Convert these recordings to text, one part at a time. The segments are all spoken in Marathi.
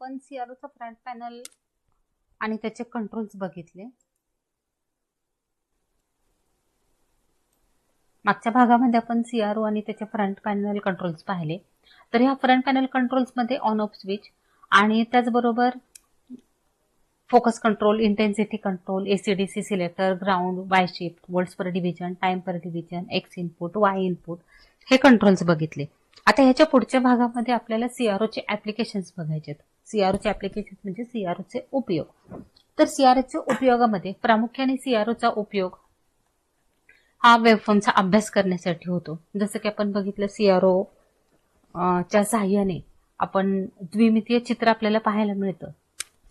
आपण सीआरओचा फ्रंट पॅनल आणि त्याचे कंट्रोल्स बघितले. मागच्या भागामध्ये आपण सीआरओ आणि त्याचे फ्रंट पॅनल कंट्रोल्स पाहिले. तर ह्या फ्रंट पॅनल कंट्रोल्स मध्ये ऑन ऑफ स्विच आणि त्याचबरोबर focus control, intensity control, AC DC selector, ground, Y shift, volts per division, time per division, X input, Y input हे कंट्रोल्स बघितले. आता ह्याच्या पुढच्या भागामध्ये आपल्याला सीआरओचे ऍप्लिकेशन्स बघायचे आहेत. सीआरओचे ऍप्लिकेशन्स म्हणजे सीआरओचे उपयोग. तर सीआरओच्या उपयोगामध्ये प्रामुख्याने सीआरओचा उपयोग हा वेव्हफॉर्मचा अभ्यास करण्यासाठी होतो. जसं की आपण बघितलं सीआरओ च्या सहाय्याने आपण द्विमितीय चित्र आपल्याला पाहायला मिळतं.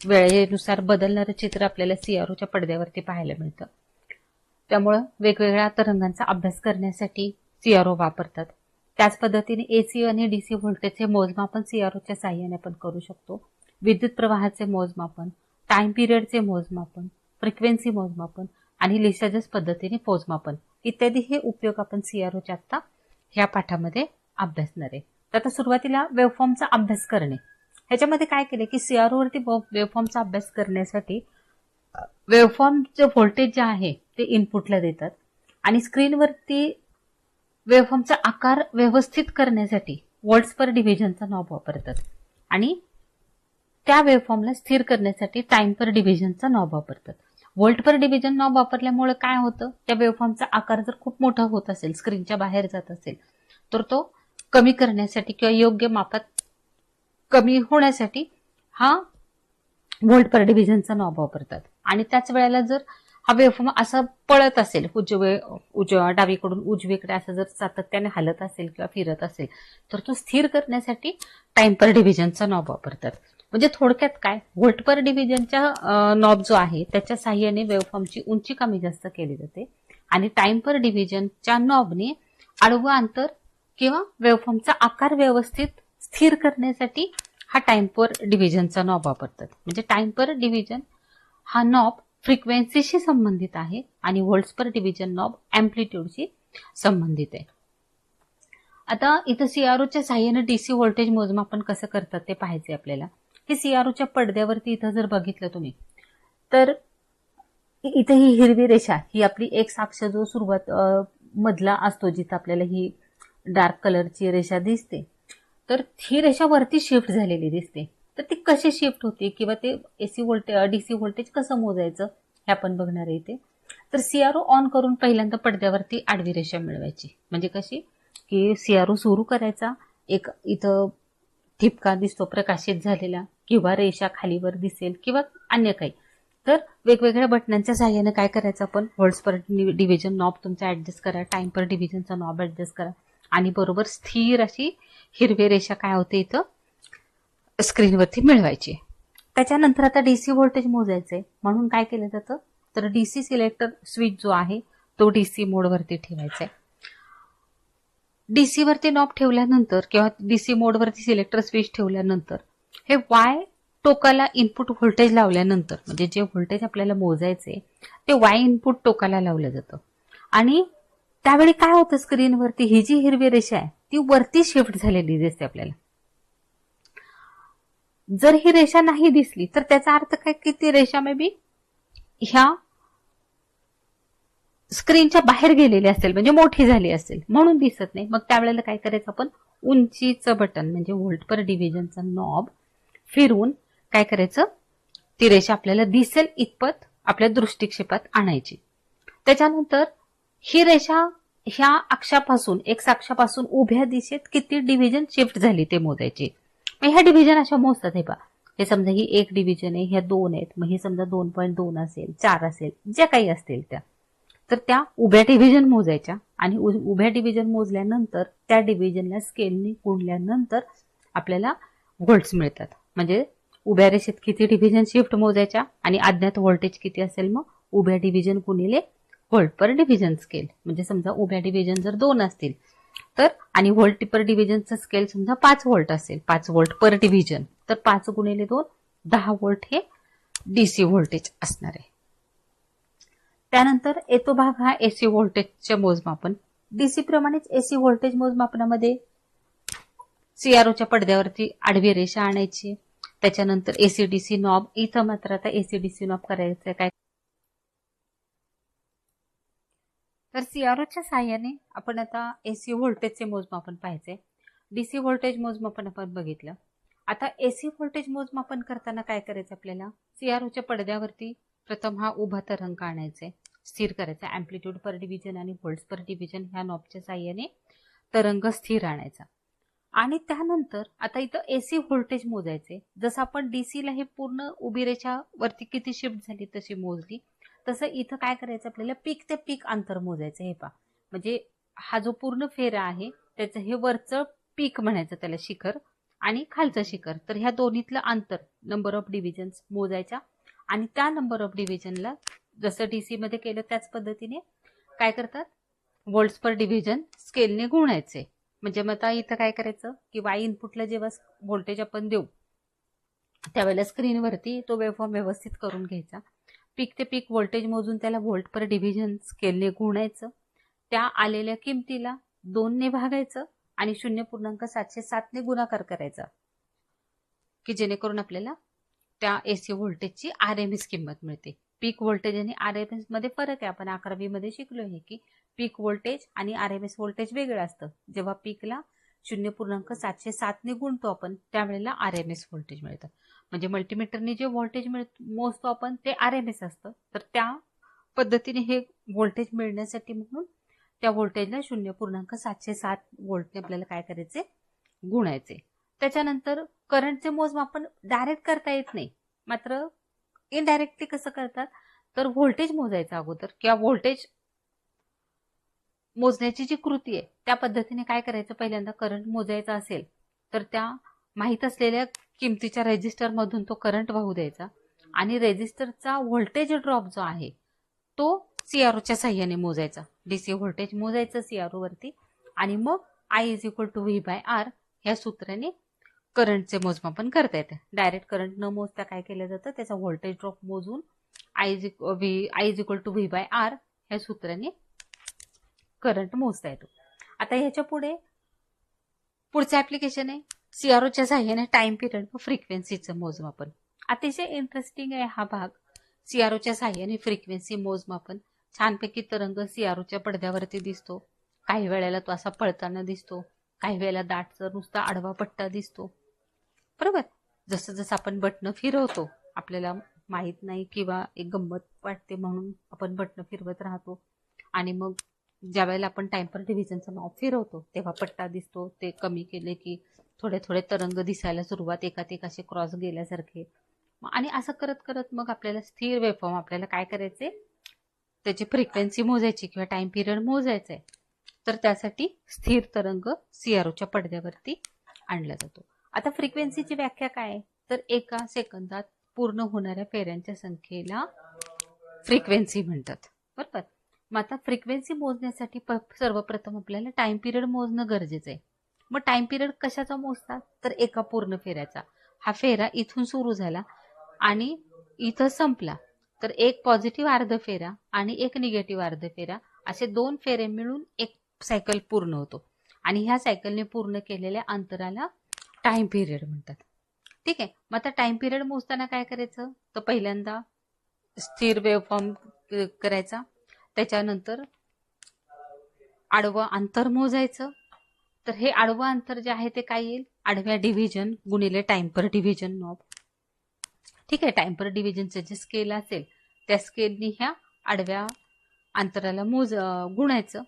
वेळेनुसार बदलणारं चित्र आपल्याला सीआरओच्या पडद्यावरती पाहायला मिळतं. त्यामुळं वेगवेगळ्या तरंगांचा अभ्यास करण्यासाठी सीआरओ वापरतात. त्याच पद्धतीने एसी आणि डीसी व्होल्टेजचे मोजमापन सीआरओच्या सहाय्याने आपण करू शकतो. विद्युत प्रवाहाचे मोजमापन, टाइम पिरियडचे मोजमापन, फ्रिक्वेन्सी मोजमापन आणि लिसाजस पद्धतीने मोजमापन इत्यादी हे उपयोग आपण सीआरओच्या आता ह्या पाठामध्ये अभ्यासणार आहे. तर आता सुरुवातीला वेव्हफॉर्मचा अभ्यास करणे. ह्याच्यामध्ये काय केले की सीआरओ वरती वेव्हफॉर्मचा अभ्यास करण्यासाठी वेव्हफॉर्मचे व्होल्टेज जे आहे ते इनपुटला देतात आणि स्क्रीनवरती वेव्हफॉर्मचा आकार व्यवस्थित करण्यासाठी वोल्ट्स पर डिव्हिजनचा नॉब वापरतात आणि त्या वेव्हफॉर्मला स्थिर करण्यासाठी टाइम पर डिव्हिजनचा नॉब वापरतात. वोल्ट पर डिव्हिजन नॉब वापरल्यामुळे काय होतं, त्या वेव्हफॉर्मचा आकार जर खूप मोठा होत असेल, स्क्रीनच्या बाहेर जात असेल, तर तो कमी करण्यासाठी किंवा योग्य मापात कमी होण्यासाठी हा वोल्ट पर डिव्हिजनचा नॉब वापरतात. आणि त्याच वेळेला जर हा वेव्हफॉर्म असा पळत असेल, उजव्या डावीकडून उजवीकडे असं जर सातत्याने हलत असेल किंवा फिरत असेल, तर तो स्थिर करण्यासाठी टाइम पर डिव्हिजनचा नॉब वापरतात. म्हणजे थोडक्यात काय, व्होल्ट पर डिव्हिजनच्या नॉब जो आहे त्याच्या साह्याने वेव्हफॉर्मची उंची कमी जास्त केली जाते आणि टाइम पर डिव्हिजनच्या नॉबने आडवं अंतर किंवा वेव्हफॉर्मचा आकार व्यवस्थित स्थिर करण्यासाठी हा टाइम पर डिव्हिजनचा नॉब वापरतात. म्हणजे टाइम पर डिव्हिजन हा नॉब फ्रिक्वेन्सीशी संबंधित आहे आणि व्होल्ट्स पर डिव्हिजन नॉब अँप्लिट्यूडशी संबंधित आहे. आता इथं सीआरओच्या साह्याने डीसी व्होल्टेज मोजमापन कसं करतात ते पाहायचे आपल्याला. हे सीआरओच्या पडद्यावरती इथं जर बघितलं तुम्ही तर इथे ही हिरवी रेषा ही आपली एक्स अक्ष जो सुरुवात मधला असतो, जिथं आपल्याला ही डार्क कलरची रेषा दिसते, तर ही रेषा वरती शिफ्ट झालेली दिसते. तर ती कशी शिफ्ट होते किंवा ते एसी व्होल्टेज डीसी व्होल्टेज कसं मोजायचं हे आपण बघणार आहे इथे. तर सीआरओ ऑन करून पहिल्यांदा पडद्यावरती आडवी रेषा मिळवायची. म्हणजे कशी की सीआरओ सुरू करायचा, एक इथं ठिपका दिसतो प्रकाशित झालेला किंवा रेषा खालीवर दिसेल किंवा अन्य काही. तर वेगवेगळ्या बटनांच्या सहाय्याने काय करायचं आपण, व्होल्ट्स पर डिव्हिजन नॉब तुमचा ऍडजस्ट करा, टाइम पर डिव्हिजनचा नॉब ऍडजस्ट करा आणि बरोबर स्थिर अशी हिरवी रेषा काय होते इथं स्क्रीनवरती मिळवायची. त्याच्यानंतर आता डीसी व्होल्टेज मोजायचंय म्हणून काय केलं जातं, तर डीसी सिलेक्टर स्विच जो आहे तो डीसी मोडवरती ठेवायचा आहे. डीसी वरती नॉब ठेवल्यानंतर किंवा डीसी मोडवरती सिलेक्टर स्विच ठेवल्यानंतर हे वाय टोकाला इनपुट व्होल्टेज लावल्यानंतर, म्हणजे जे व्होल्टेज आपल्याला मोजायचे ते वाय इनपुट टोकाला लावलं जातं आणि त्यावेळी काय होतं, स्क्रीनवरती ही जी हिरवी रेषा आहे ती वरती शिफ्ट झालेली दिसते आपल्याला. जर ही रेषा नाही दिसली तर त्याचा अर्थ काय की ती रेषा मे बी ह्या स्क्रीनच्या बाहेर गेलेली असेल, म्हणजे मोठी झाली असेल म्हणून दिसत नाही. मग त्यावेळेला काय करायचं आपण, उंचीचं बटन म्हणजे व्होल्ट पर डिव्हिजनचा नॉब फिरवून काय करायचं, ती रेषा आपल्याला दिसेल इतपत आपल्या दृष्टिक्षेपात आणायची. त्याच्यानंतर ही रेषा ह्या अक्षापासून एक्स अक्षापासून उभ्या दिशेत किती डिव्हिजन शिफ्ट झाली ते मोजायचे. मग ह्या डिव्हिजन अशा मोजतात. हे पहा, हे समजा ही एक डिव्हिजन आहे, ह्या दोन आहेत, मग हे समजा 2.2 असेल, 4 असेल, ज्या काही असतील त्या, तर त्या उभ्या डिव्हिजन मोजायच्या आणि उभ्या डिव्हिजन मोजल्यानंतर त्या डिव्हिजनला स्केलनी गुणल्यानंतर आपल्याला व्होल्ट्स मिळतात. म्हणजे उभ्या रेषेत किती डिव्हिजन शिफ्ट मोजायच्या आणि अज्ञात व्होल्टेज किती असेल, मग उभ्या डिव्हिजन गुणिले व्होल्ट पर डिव्हिजन स्केल. म्हणजे समजा उभ्या डिव्हिजन जर 2 असतील तर आणि व्होल्ट पर डिव्हिजनचा स्केल समजा 5 व्होल्ट असेल, 5 व्होल्ट पर डिव्हिजन, तर 5 गुणिले 2 10 व्होल्ट हे डीसी व्होल्टेज असणार आहे. त्यानंतर येतो भाग हा एसी व्होल्टेजचे मोजमापन. डीसी प्रमाणेच एसी व्होल्टेज मोजमापनामध्ये सीआरओच्या पडद्यावरती आडवी रेषा आणायची, त्याच्यानंतर एसीडीसी नॉब, इथं मात्र आता एसीडीसी नॉब करायचं काय, तर सीआरओच्या साहाय्याने आपण आता एसी व्होल्टेजचे मोजमापन पाहायचे. डीसी व्होल्टेज मोजमापन आपण बघितलं. आता एसी व्होल्टेज मोजमापन करताना काय करायचं आपल्याला, सीआरओच्या पडद्यावरती प्रथम हा उभा तरंग आणायचा, स्थिर करायचा. अँप्लिट्यूड पर डिव्हिजन आणि व्होल्ट्स पर डिव्हिजन ह्या नॉबच्या साहाय्याने तरंग स्थिर आणायचा. आणि त्यानंतर आता इथं एसी व्होल्टेज मोजायचे. जसं आपण डीसीला हे पूर्ण उभी रेषा वरती किती शिफ्ट झाली तशी मोजली, तसं इथं काय करायचं आपल्याला, पीक ते पीक अंतर मोजायचं. हे पहा, म्हणजे हा जो पूर्ण फेरा आहे त्याचं हे वरचं पीक म्हणायचं त्याला, शिखर, आणि खालचं शिखर. तर ह्या दोन्हीतलं अंतर, नंबर ऑफ डिव्हिजन्स मोजायच्या. आणि त्या नंबर ऑफ डिव्हिजनला जसं डीसी मध्ये केलं त्याच पद्धतीने काय करतात, व्होल्ट्स पर डिव्हिजन स्केलने गुणायचे. म्हणजे मग आता इथं काय करायचं की वाय इनपुटला जेव्हा व्होल्टेज आपण देऊ त्यावेळेला स्क्रीनवरती तो वेव्हफॉर्म व्यवस्थित करून घ्यायचा. पीक ते पीक व्होल्टेज मोजून त्याला व्होल्ट पर डिव्हिजन स्केलने गुणायचं. त्या आलेल्या किमतीला 2 ने भागायचं आणि 0.707 ने गुणाकार करायचा, की जेणेकरून आपल्याला त्या एसी व्होल्टेजची आरएमएस किंमत मिळते. पीक व्होल्टेज आणि आरएमएस मध्ये फरक आहे. आपण 11वी मध्ये शिकलो आहे की पीक व्होल्टेज आणि आरएमएस व्होल्टेज वेगळं असतं. जेव्हा पीकला 0.707 ने गुणतो आपण त्यावेळेला आरएमएस व्होल्टेज मिळतं. म्हणजे मल्टीमीटरने जे व्होल्टेज मोजतो आपण ते आरएमएस असतं. तर त्या पद्धतीने हे व्होल्टेज मिळण्यासाठी म्हणून त्या व्होल्टेजला 0.707 व्होल्टने आपल्याला काय करायचे, गुणायचे. त्याच्यानंतर करंटचे मोजमापन डायरेक्ट करता येत नाही, मात्र इनडायरेक्टली कसं करतात, तर व्होल्टेज मोजायचं अगोदर, किंवा व्होल्टेज मोजण्याची जी कृती आहे त्या पद्धतीने काय करायचं, पहिल्यांदा करंट मोजायचा असेल तर त्या माहीत असलेल्या किमतीच्या रेजिस्टर मधून तो करंट वाहू द्यायचा आणि रेजिस्टरचा व्होल्टेज ड्रॉप जो आहे तो सीआरओच्या साह्याने मोजायचा. डीसी व्होल्टेज मोजायचं सीआरओ वरती आणि मग I is equal to V by R ह्या सूत्राने करंटचे मोजमापन करता येते. डायरेक्ट करंट न मोजता काय केलं जातं, त्याचा व्होल्टेज ड्रॉप मोजून I is equal to V by R ह्या सूत्राने करंट मोजता येतो. आता ह्याच्या पुढचं ऍप्लिकेशन आहे सीआरओच्या साह्याने टाइम पिरियड व फ्रिक्वेन्सीचं मोजमापन. अतिशय इंटरेस्टिंग आहे हा भाग. सीआरओच्या साह्याने फ्रिक्वेन्सी मोजमापन. छानपैकी तरंग सीआरओच्या पडद्यावरती दिसतो. काही वेळेला तो असा पळताना दिसतो, काही वेळेला दाटसर नुसता आडवा पट्टा दिसतो, बरोबर. जसं जसं आपण बटणं फिरवतो आपल्याला माहित नाही किंवा एक गंमत वाटते म्हणून आपण बटणं फिरवत राहतो आणि मग ज्या वेळेला आपण टाइम पर डिव्हिजनचं नॉब फिरवतो तेव्हा पट्टा दिसतो. ते कमी केले की थोडे थोडे तरंग दिसायला सुरुवात, एकात एक असे क्रॉस गेल्यासारखे. आणि असं करत करत मग आपल्याला स्थिर वेव्हफॉर्म आपल्याला काय करायचे, त्याची फ्रिक्वेन्सी मोजायची किंवा टाइम पिरियड मोजायचा आहे. तर त्यासाठी स्थिर तरंग सीआरओच्या पडद्यावरती आणला जातो. आता फ्रिक्वेन्सीची व्याख्या काय आहे, तर एका सेकंदात पूर्ण होणाऱ्या फेऱ्यांच्या संख्येला फ्रिक्वेन्सी म्हणतात, बरोबर. मग आता फ्रिक्वेन्सी मोजण्यासाठी सर्वप्रथम आपल्याला टाइम पिरियड मोजणं गरजेचं आहे. मग टाइम पिरियड कशाचा मोजतात, तर एका पूर्ण फेऱ्याचा. हा फेरा इथून सुरू झाला आणि इथं संपला तर एक पॉझिटिव्ह अर्ध फेरा आणि एक निगेटिव्ह अर्ध फेरा असे 2 फेरे मिळून एक सायकल पूर्ण होतो आणि ह्या सायकलने पूर्ण केलेल्या अंतराला टाइम पिरियड म्हणतात. ठीक आहे. मग आता टाइम पिरियड मोजताना काय करायचं, तर पहिल्यांदा स्थिर वेव्हफॉर्म करायचा, त्याच्यानंतर आडवं अंतर मोजायचं. तर हे आडवं अंतर जे आहे ते काय येईल, आडव्या डिव्हिजन गुणिले टाइम पर डिव्हिजन नॉब. ठीक आहे. टाइम पर डिव्हिजनचं जे स्केल असेल त्या स्केलनी ह्या आडव्या अंतराला गुणायचं.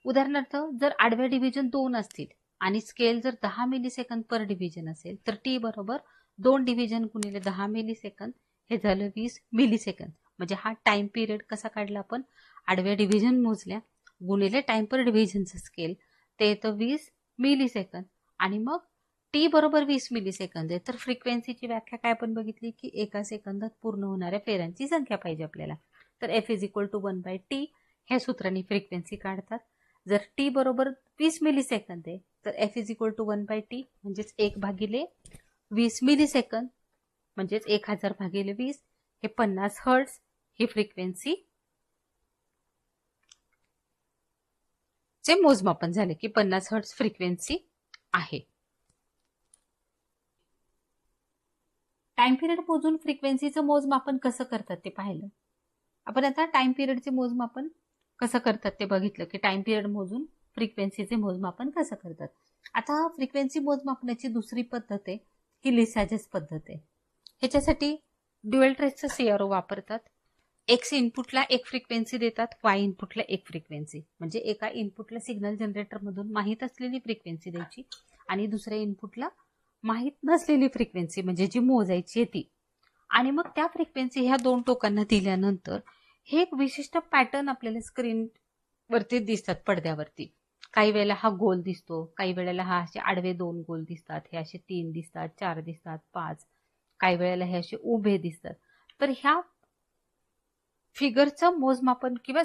उदाहरणार्थ जर आडव्या डिव्हिजन 2 असतील आणि स्केल जर 10 मिलीसेकंद पर डिव्हिजन असेल तर टी बरोबर 2 डिव्हिजन गुणिले 10 मिलीसेकंद हे झालं 20 मिलीसेकंद. म्हणजे हा टाइम पिरियड कसा काढला आपण, आडव्या डिव्हिजन मोजल्या गुणिले टाइम पर डिव्हिजनचं स्केल ते येतं 20 मिलीसेकंद आणि मग टी बरोबर 20 मिलीसेकंद आहे. तर फ्रिक्वेन्सीची व्याख्या काय आपण बघितली की एका सेकंदात पूर्ण होणाऱ्या फेऱ्यांची संख्या पाहिजे आपल्याला. तर F is equal to 1/t ह्या सूत्राने फ्रिक्वेन्सी काढतात. जर टी बरोबर 20 मिलीसेकंद आहे तर F is equal to 1/t म्हणजेच 1/20 मिलीसेकंद म्हणजेच 1000 भागिले 20 हे 50 हर्ट्झ ही फ्रिक्वेन्सी चे मोजमापन झाले की 50 हर्ट्झ फ्रिक्वेन्सी आहे. टाइम पिरियड मोजून फ्रिक्वेन्सीचं मोजमापन कसं करतात ते पाहिलं. आपण आता टाइम पिरियडचे मोजमापन कसं करतात ते बघितलं की टाइम पिरियड मोजून फ्रिक्वेन्सीचे मोजमापन कसं करतात. आता फ्रिक्वेन्सी मोजमापनाची दुसरी पद्धत आहे ही लिसाजेस पद्धत आहे. ह्याच्यासाठी ड्युअल ट्रेसचं सीआरओ वापरतात. एक्स इनपुटला एक फ्रिक्वेन्सी देतात, वाय इनपुटला एक फ्रिक्वेन्सी. म्हणजे एका इनपुटला सिग्नल जनरेटरमधून माहीत असलेली फ्रिक्वेन्सी द्यायची आणि दुसऱ्या इनपुटला माहीत नसलेली फ्रिक्वेन्सी म्हणजे जी मोजायची आहे ती. आणि मग त्या फ्रिक्वेन्सी ह्या दोन टोकांना दिल्यानंतर हे एक विशिष्ट पॅटर्न आपल्याला स्क्रीनवरती दिसतात पडद्यावरती. काही वेळेला हा गोल दिसतो, काही वेळेला हा असे आडवे 2 गोल दिसतात, हे असे 3 दिसतात, 4 दिसतात, 5, काही वेळेला हे असे उभे दिसतात. तर ह्या फिगरचं मोजमापन किंवा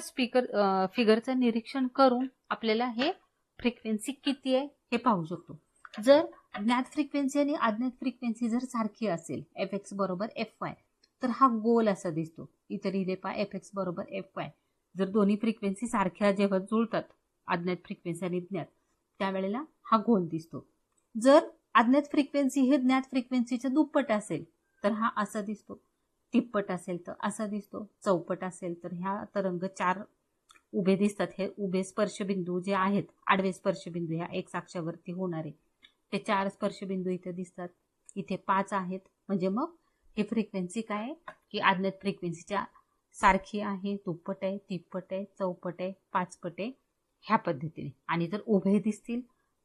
फिगरचं निरीक्षण करून आपल्याला हे फ्रिक्वेन्सी किती आहे हे पाहू शकतो. जर ज्ञात फ्रिक्वेन्सी आणि अज्ञात फ्रिक्वेन्सी जर सारखी असेल एफ एक्स बरोबर एफ वाय तर हा गोल असा दिसतो. इतर लिहिले पहा एफ एक्स बरोबर एफ वाय. जर दोन्ही फ्रिक्वेन्सी सारख्या जेव्हा जुळतात अज्ञात फ्रिक्वेन्सी आणि ज्ञात त्यावेळेला हा गोल दिसतो. जर अज्ञात फ्रिक्वेन्सी हे ज्ञात फ्रिक्वेन्सीच्या दुप्पट असेल तर हा असा दिसतो. तिप्पट असेल तर असा दिसतो. चौपट असेल तर ह्या तरंग 4 उभे दिसतात. हे उभे स्पर्शबिंदू जे आहेत आडवे स्पर्शबिंदू ह्या एक्स अक्षावरती होणारे ते 4 स्पर्शबिंदू इथे दिसतात. इथे 5 आहेत. म्हणजे मग ही फ्रिक्वेन्सी काय आहे की अज्ञात फ्रिक्वेन्सीच्या सारखी आहे, दुप्पट आहे, तिप्पट आहे, चौपट आहे, पाचपट आहे ह्या पद्धतीने. आणि जर उभे दिसतील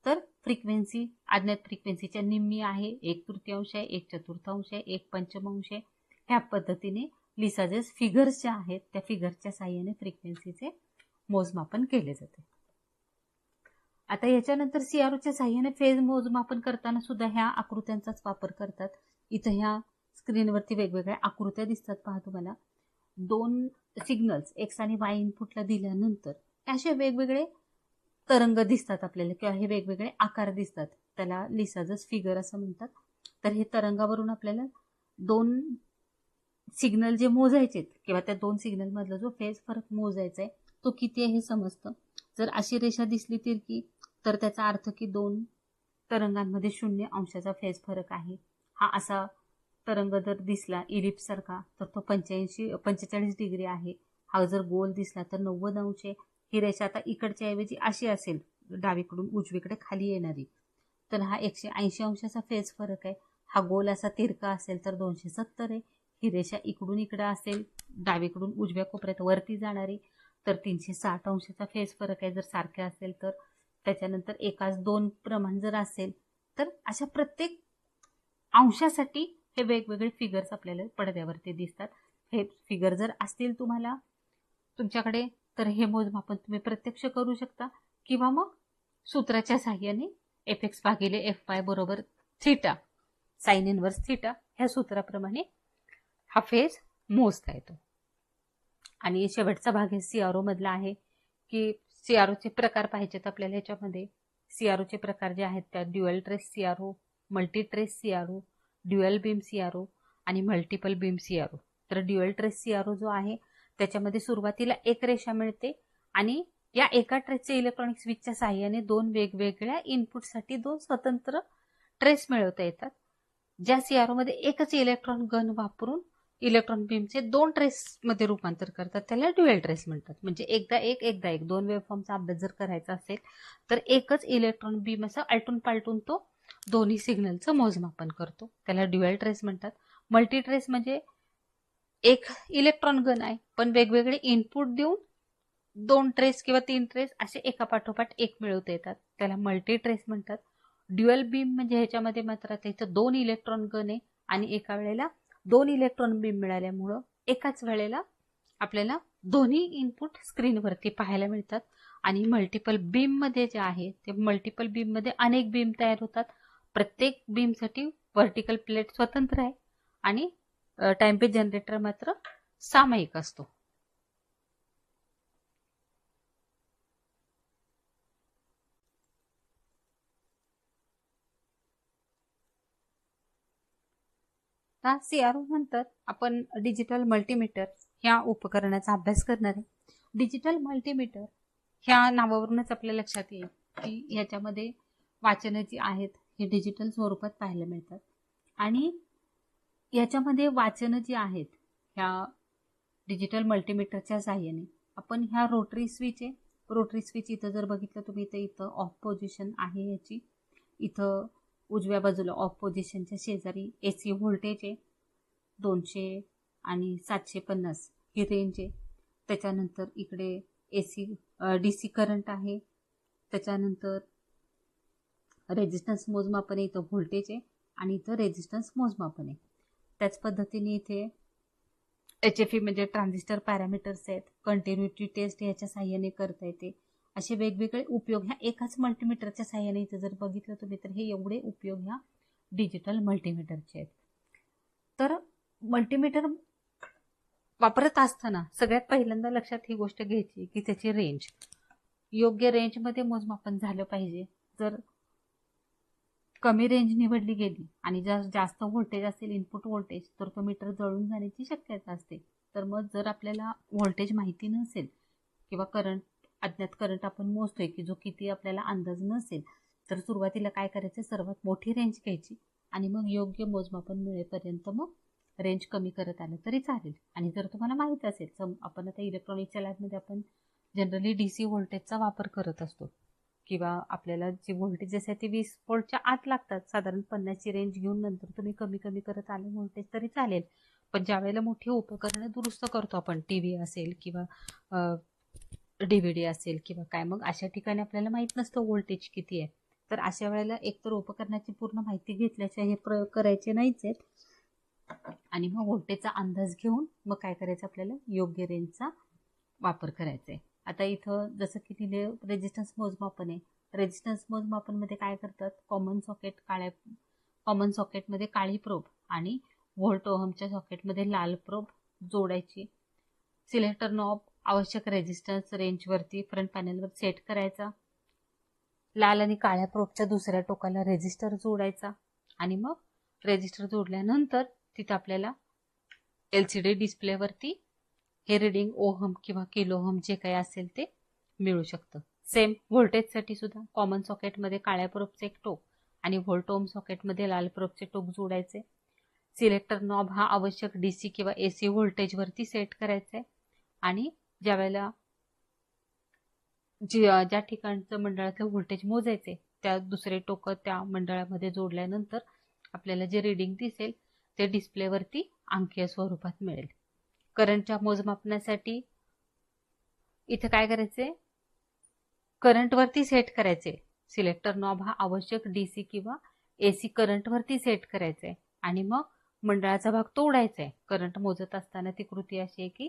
तर फ्रिक्वेन्सी अज्ञात फ्रिक्वेन्सीच्या निम्मी आहे, 1/3 आहे, 1/4 आहे, 1/5 आहे. ह्या पद्धतीने लिसाजेस फिगर्स ज्या आहेत त्या फिगर्सच्या साहाय्याने फ्रिक्वेन्सीचे मोजमापन केले जाते. आता याच्यानंतर सीआरओच्या साहाय्याने फेज मोजमापन करताना सुद्धा ह्या आकृत्यांचाच वापर करतात. इथं ह्या स्क्रीनवरती वेगवेगळ्या आकृत्या दिसतात पहा तुम्हाला. 2 सिग्नल्स एक्स आणि वाय इनपुटला दिल्यानंतर असे वेगवेगळे तरंग दिसतात आपल्याला किंवा हे वेगवेगळे आकार दिसतात. त्याला लिसाजेस फिगर असं म्हणतात. तर हे तरंगावरून आपल्याला 2 सिग्नल जे मोजायचे किंवा त्या 2 सिग्नल मधला जो फेज फरक मोजायचा आहे तो किती आहे हे समजतं. जर अशी रेषा दिसली तिरकी तर त्याचा अर्थ की 2 तरंगांमध्ये 0 अंशाचा फेज फरक आहे. हा असा तरंग जर दिसला इलिप्स सारखा तर तो 45 डिग्री आहे. हा जर गोल दिसला तर 90 अंश आहे. ही रेषा आता इकडच्या ऐवजी अशी असेल डावीकडून उजवीकडे खाली येणारी तर हा 180 अंशाचा फेज फरक आहे. हा गोल असा तिरका असेल तर 270 आहे. ही रेषा इकडून इकडे असेल डावीकडून उजव्या कोपऱ्यात वरती जाणारी तर 360 अंशाचा फेज फरक आहे जर सारखे असेल तर. त्याच्यानंतर एकाच 2 प्रमाण जर असेल तर अशा प्रत्येक अंशासाठी हे वेगवेगळे फिगर्स आपल्याला पडद्यावरती दिसतात. हे फिगर जर असतील तुम्हाला तुमच्याकडे तर हे मोजमापन तुम्ही प्रत्यक्ष करू शकता किंवा मग सूत्राच्या साहाय्याने एफ एक्स भागिले एफ वाय बरोबर थीटा साइन इनवर्स थीटा ह्या सूत्राप्रमाणे हा फेज मोजता येतो. आणि शेवटचा भाग हे सीआरओ मधला आहे की सीआरओचे प्रकार पाहिजेत आपल्याला. याच्यामध्ये सीआरओचे प्रकार जे आहेत त्या dual trace CRO, multi trace CRO, dual beam CRO आणि मल्टिपल बीम सीआरओ. तर ड्युअल ट्रेस सीआरओ जो आहे त्याच्यामध्ये सुरुवातीला एक रेषा मिळते आणि या एका ट्रेसच्या इलेक्ट्रॉनिक स्विचच्या साहाय्याने 2 वेगवेगळ्या इनपुटसाठी 2 स्वतंत्र ट्रेस मिळवता येतात. ज्या सीआरओ मध्ये एकच इलेक्ट्रॉन गन वापरून इलेक्ट्रॉन बीमचे 2 ट्रेस मध्ये रूपांतर करतात त्याला ड्युअल ट्रेस म्हणतात. म्हणजे एकदा एक 2 वेव्हफॉर्मचा अभ्यास जर करायचा असेल तर एकच इलेक्ट्रॉन बीम असं आलटून पालटून तो दोन्ही सिग्नलचं मोजमापन करतो त्याला ड्युअल ट्रेस म्हणतात. मल्टी ट्रेस म्हणजे एक इलेक्ट्रॉन गन आहे पण वेगवेगळे इनपुट देऊन 2 ट्रेस किंवा 3 ट्रेस असे एका पाठोपाठ एक मिळवता येतात त्याला मल्टी ट्रेस म्हणतात. ड्युअल बीम म्हणजे ह्याच्यामध्ये मात्र आता इथं 2 इलेक्ट्रॉन गन आहे आणि एका वेळेला 2 इलेक्ट्रॉन बीम मिळाल्यामुळं एकाच वेळेला आपल्याला दोन्ही इनपुट स्क्रीनवरती पाहायला मिळतात. आणि मल्टिपल बीम मध्ये जे आहे ते मल्टिपल बीम मध्ये अनेक बीम तयार होतात. प्रत्येक बीमसाठी व्हर्टिकल प्लेट स्वतंत्र आहे आणि टाइम पेज जनरेटर मात्र सामायिक असतो. सीआरओ नंतर आपण डिजिटल मल्टीमीटर ह्या उपकरणाचा अभ्यास करणार आहे. डिजिटल मल्टीमीटर ह्या नावावरूनच आपल्या लक्षात येईल की ह्याच्यामध्ये वाचनं जी आहेत हे डिजिटल स्वरूपात पाहायला मिळतात आणि याच्यामध्ये वाचनं जी आहेत ह्या डिजिटल मल्टीमीटरच्या साहाय्याने आपण ह्या रोटरी स्विच आहे, रोटरी स्विच इथं जर बघितलं तुम्ही तर इथं ऑफ पोझिशन आहे याची, इथं उजव्या बाजूला ऑफ पोझिशनच्या शेजारी AC व्होल्टेज आहे 200 आणि 750 ही रेंज आहे. त्याच्यानंतर इकडे DC करंट आहे. त्याच्यानंतर रेजिस्टन्स मोजमापन आहे, इथं व्होल्टेज आहे आणि इथं रेजिस्टन्स मोजमापन आहे. त्याच पद्धतीने इथे HFE म्हणजे ट्रान्झिस्टर पॅरामीटर्स आहेत, कंटिन्युटी टेस्ट याच्या साहाय्याने करता येते. असे वेगवेगळे उपयोग ह्या एकाच मल्टीमीटरच्या साहाय्याने इथे जर बघितलं तुम्ही तर हे एवढे उपयोग ह्या डिजिटल मल्टीमीटरचे आहेत. तर मल्टीमीटर वापरत असताना सगळ्यात पहिल्यांदा लक्षात ही गोष्ट घ्यायची की त्याची रेंज योग्य रेंजमध्ये मोजमापन झालं पाहिजे. जर कमी रेंज निवडली गेली आणि जर जास्त व्होल्टेज असेल इनपुट व्होल्टेज तर तो मीटर जळून जाण्याची शक्यता असते. तर मग जर आपल्याला व्होल्टेज माहिती नसेल किंवा अज्ञात करंट आपण मोजतोय की जो किती आपल्याला अंदाज नसेल तर सुरुवातीला काय करायचं, सर्वात मोठी रेंज घ्यायची आणि मग योग्य मोजमापन मिळेपर्यंत मग रेंज कमी करत आलं तरी चालेल. आणि जर तुम्हाला माहित असेल, आपण आता इलेक्ट्रॉनिकच्या लॅबमध्ये आपण जनरली DC व्होल्टेजचा वापर करत असतो किंवा आपल्याला जे व्होल्टेजेस आहे ते 20 व्होल्टच्या आत लागतात, साधारण 50ची रेंज घेऊन नंतर तुम्ही कमी कमी करत आले व्होल्टेज तरी चालेल. पण ज्या वेळेला मोठी उपकरणं दुरुस्त करतो आपण, TV असेल किंवा DVD असेल किंवा काय, मग अशा ठिकाणी आपल्याला माहित नसतं व्होल्टेज किती आहे. तर अशा वेळेला एकतर उपकरणाची पूर्ण माहिती घेतल्याशिवाय हे प्रयोग करायचे नाहीच आहेत आणि मग व्होल्टेजचा अंदाज घेऊन मग काय करायचं, आपल्याला योग्य रेंजचा वापर करायचा आहे. आता इथं जसं की दिले रेजिस्टन्स मोजमापन आहे, रेजिस्टन्स मोजमापनमध्ये काय करतात, कॉमन सॉकेटमध्ये काळी प्रोब आणि व्होल्ट ओहमच्या सॉकेटमध्ये लाल प्रोब जोडायची. सिलेक्टर नॉब आवश्यक रेजिस्टन्स रेंजवरती फ्रंट पॅनलवर सेट करायचा. लाल आणि काळ्या प्रोबच्या दुसऱ्या टोकाला रेजिस्टर जोडायचा आणि मग रेजिस्टर जोडल्यानंतर तिथं आपल्याला LCD डिस्प्लेवरती हे रीडिंग ओहम किंवा किलो ओहम जे काही असेल ते मिळू शकतं. सेम व्होल्टेजसाठी सुद्धा कॉमन सॉकेटमध्ये काळ्या प्रोबचे एक टोक आणि व्होल्ट ओहम सॉकेटमध्ये लाल प्रोबचे टोक जोडायचे. सिलेक्टर नॉब हा आवश्यक DC किंवा AC व्होल्टेजवरती सेट करायचा आहे आणि ज्यावेळेला ज्या ठिकाणचं मंडळातलं व्होल्टेज मोजायचे त्या दुसरे टोक त्या मंडळामध्ये जोडल्यानंतर आपल्याला जे रीडिंग दिसेल ते डिस्प्लेवरती अंकीय स्वरूपात मिळेल. करंटच्या मोजमापनासाठी इथे काय करायचे, करंटवरती सेट करायचे. सिलेक्टर नॉब हा आवश्यक DC किंवा AC करंटवरती सेट करायचे आणि मग मंडळाचा भाग तोडायचा आहे. करंट मोजत असताना ती कृती अशी आहे की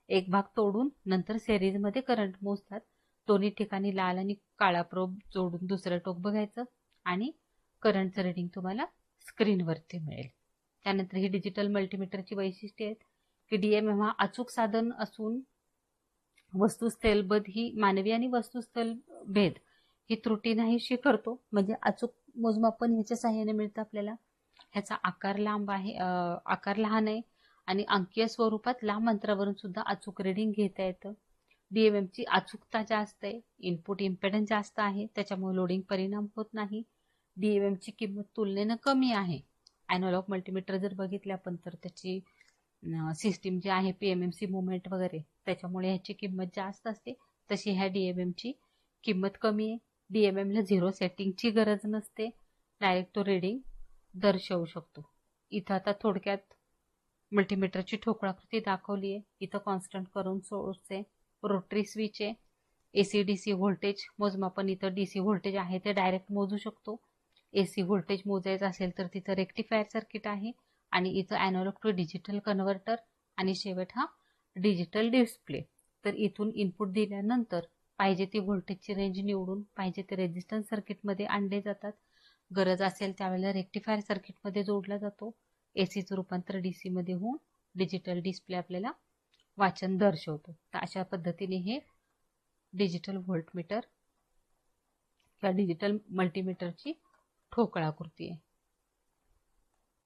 एक भाग तोडून नंतर सिरीजमध्ये करंट मोजतात. दोन्ही ठिकाणी लाल आणि काळा प्रोब जोडून दुसरं टोक बघायचं आणि करंटचं रीडिंग तुम्हाला स्क्रीनवरती मिळेल. त्यानंतर ही डिजिटल मल्टीमीटरची वैशिष्ट्ये आहेत की DMM हा अचूक साधन असून वस्तुस्थल भेद ही मानवी आणि वस्तुस्थल भेद ही त्रुटी नाहीशी करतो. म्हणजे अचूक मोजमापन ह्याच्या साहाय्याने मिळतं आपल्याला. ह्याचा आकार आकार लहान आहे आणि अंकीय स्वरूपात लांब अंतरावरून सुद्धा अचूक रीडिंग घेता येतं. DMMची अचूकता जास्त आहे, इनपुट इम्पेडन्स जास्त आहे, त्याच्यामुळे लोडिंग परिणाम होत नाही. DMMची किंमत तुलनेनं कमी आहे. अॅनालॉग मल्टीमीटर जर बघितले आपण तर त्याची सिस्टीम जी आहे PMMC मुवमेंट वगैरे त्याच्यामुळे ह्याची किंमत जास्त असते. तशी ह्या DMMची किंमत कमी आहे. DMMला 0 सेटिंगची गरज नसते, डायरेक्ट तो रीडिंग दर्शवू शकतो. इथं आता थोडक्यात मल्टीमीटरची ठोकळाकृती दाखवली आहे. इथं कॉन्स्टंट करंट सोर्स आहे, रोटरी स्विच आहे, AC DC व्होल्टेज मोजमापन, इथं DC व्होल्टेज आहे ते डायरेक्ट मोजू शकतो. AC व्होल्टेज मोजायचं असेल तर तिथं रेक्टिफायर सर्किट आहे आणि इथं अॅनालॉग टू डिजिटल कन्व्हर्टर आणि शेवट हा डिजिटल डिस्प्ले. तर इथून इनपुट दिल्यानंतर पाहिजे ती व्होल्टेजची रेंज निवडून पाहिजे ते रेजिस्टन्स सर्किटमध्ये आणले जातात. गरज असेल त्यावेळेला रेक्टिफायर सर्किटमध्ये जोडला जातो. ACचं रूपांतर DC मध्ये होऊन डिजिटल डिस्प्ले आपल्याला वाचन दर्शवतो. तर अशा पद्धतीने हे डिजिटल व्होल्टमीटर किंवा डिजिटल मल्टीमीटरची ठोकळाकृती आहे.